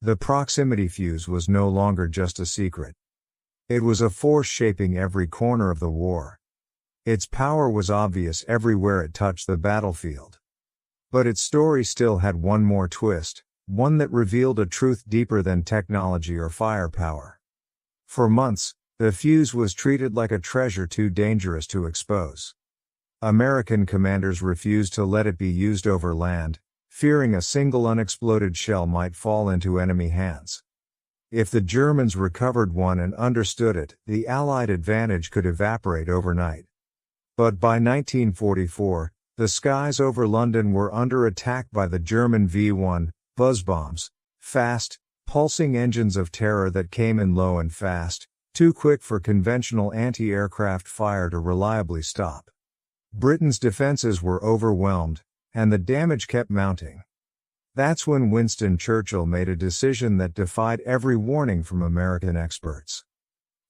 The proximity fuse was no longer just a secret. It was a force shaping every corner of the war. Its power was obvious everywhere it touched the battlefield. But its story still had one more twist, one that revealed a truth deeper than technology or firepower. For months, the fuse was treated like a treasure too dangerous to expose. American commanders refused to let it be used over land, fearing a single unexploded shell might fall into enemy hands. If the Germans recovered one and understood it, the Allied advantage could evaporate overnight. But by 1944, the skies over London were under attack by the German V-1 buzz bombs, fast, pulsing engines of terror that came in low and fast, too quick for conventional anti-aircraft fire to reliably stop. Britain's defenses were overwhelmed, and the damage kept mounting. That's when Winston Churchill made a decision that defied every warning from American experts.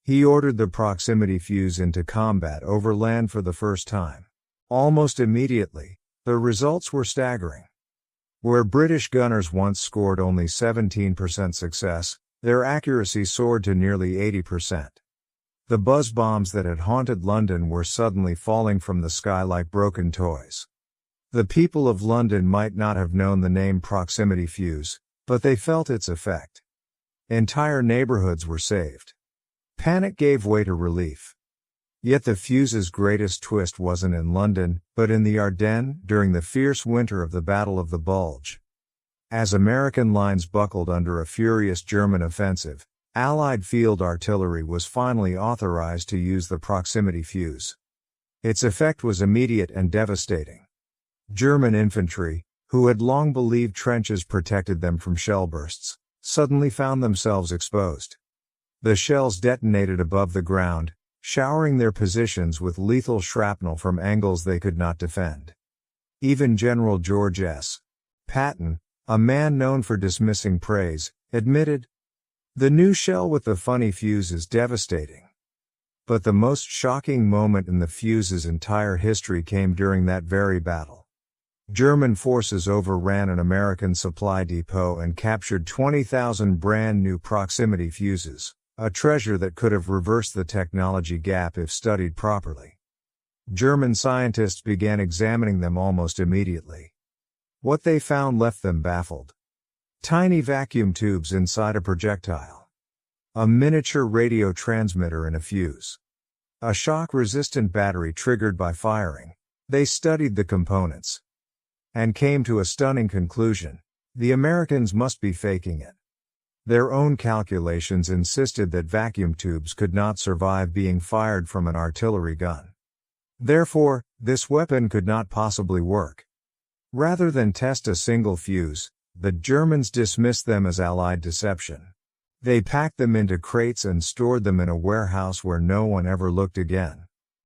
He ordered the proximity fuse into combat over land for the first time. Almost immediately, the results were staggering. Where British gunners once scored only 17% success, their accuracy soared to nearly 80%. The buzz bombs that had haunted London were suddenly falling from the sky like broken toys. The people of London might not have known the name proximity fuse, but they felt its effect. Entire neighborhoods were saved. Panic gave way to relief. Yet the fuse's greatest twist wasn't in London, but in the Ardennes, during the fierce winter of the Battle of the Bulge. As American lines buckled under a furious German offensive, Allied field artillery was finally authorized to use the proximity fuse. Its effect was immediate and devastating. German infantry, who had long believed trenches protected them from shell bursts, suddenly found themselves exposed. The shells detonated above the ground, showering their positions with lethal shrapnel from angles they could not defend. Even General George S. Patton, a man known for dismissing praise, admitted, "The new shell with the funny fuse is devastating." But the most shocking moment in the fuse's entire history came during that very battle. German forces overran an American supply depot and captured 20,000 brand new proximity fuses, a treasure that could have reversed the technology gap if studied properly. German scientists began examining them almost immediately. What they found left them baffled. Tiny vacuum tubes inside a projectile. A miniature radio transmitter in a fuse. A shock-resistant battery triggered by firing. They studied the components and came to a stunning conclusion: the Americans must be faking it. Their own calculations insisted that vacuum tubes could not survive being fired from an artillery gun. Therefore, this weapon could not possibly work. Rather than test a single fuse, the Germans dismissed them as Allied deception. They packed them into crates and stored them in a warehouse where no one ever looked again.